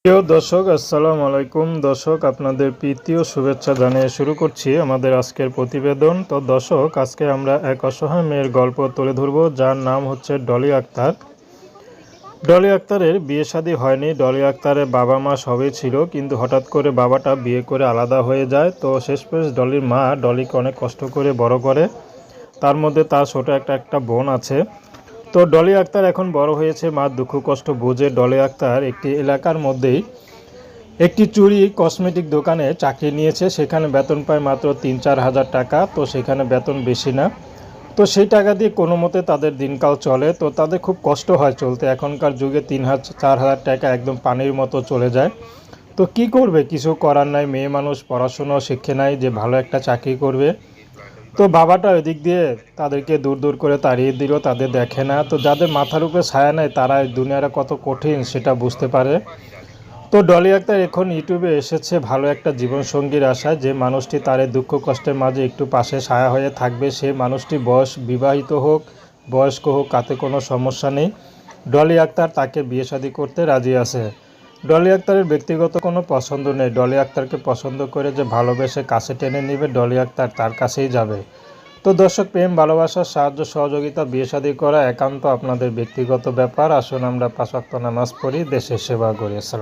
প্রিয় দর্শক, আসসালামু আলাইকুম। দর্শক, আপনাদের প্রীতি ও শুভেচ্ছা জানিয়ে শুরু করছি আমাদের আজকের প্রতিবেদন। তো দর্শক, আজকে আমরা এক অসহায় মেয়ের গল্প তুলে ধরব, যার নাম হচ্ছে ডলি আক্তার। ডলি আক্তারের বিয়ে শাদী হয়নি। ডলি আক্তারের বাবা মা সবই ছিল, কিন্তু হঠাৎ করে বাবাটা বিয়ে করে আলাদা হয়ে যায়। তো শেষমেশ ডলির মা ডলিকে অনেক কষ্ট করে বড় করে। তার মধ্যে তার ছোট একটা বোন আছে। তো ডলি আক্তার এখন বড় হয়েছে, মার দুঃখ কষ্ট বুঝে ডলি আক্তার একটি এলাকার মধ্যেই একটি চুরি কসমেটিক দোকানে চাকরি নিয়েছে। সেখানে বেতন পায় মাত্র ৩-৪ হাজার টাকা। তো সেখানে বেতন বেশি না। তো সেই টাকা দিয়ে কোনো মতে তাদের দিনকাল চলে। তো তাদের খুব কষ্ট হয় চলতে। এখনকার যুগে ৩-৪ হাজার টাকা একদম পানির মতো চলে যায়। তো কি করবে, কিছু করার নাই। মেয়ে মানুষ পড়াশুনো শিখে নাই যে ভালো একটা চাকরি করবে। তো বাবাটা ওই দিক দিয়ে তাদেরকে দূর দূর করে তাড়িয়ে দিল, তাদের দেখে না। তো যাদের মাথার উপরে ছায়া নেয় তারা এই দুনিয়াটা কত কঠিন সেটা বুঝতে পারে। তো ডলি আক্তার এখন ইউটিউবে এসেছে ভালো একটা জীবনসঙ্গীর আশায়, যে মানুষটি তার এই দুঃখ কষ্টের মাঝে একটু পাশে ছায়া হয়ে থাকবে। সে মানুষটি বিবাহিত হোক বয়স্ক হোক, তাতে কোনো সমস্যা নেই। ডলি আক্তার তাকে বিয়ে শাদী করতে রাজি আছে। ডলি আক্তারের ব্যক্তিগত কোনো পছন্দ নেই। ডলি আক্তারকে পছন্দ করে যে ভালোবেসে কাছে টেনে নেবে, ডলি আক্তার তার কাছেই যাবে। তো দর্শক, প্রেম ভালোবাসার সাহায্য সহযোগিতা বিয়ে শাদী করা একান্ত আপনাদের ব্যক্তিগত ব্যাপার। আসুন আমরা ৫ ওয়াক্ত নামাজ পড়ি, দেশের সেবা করি। আসসালাম।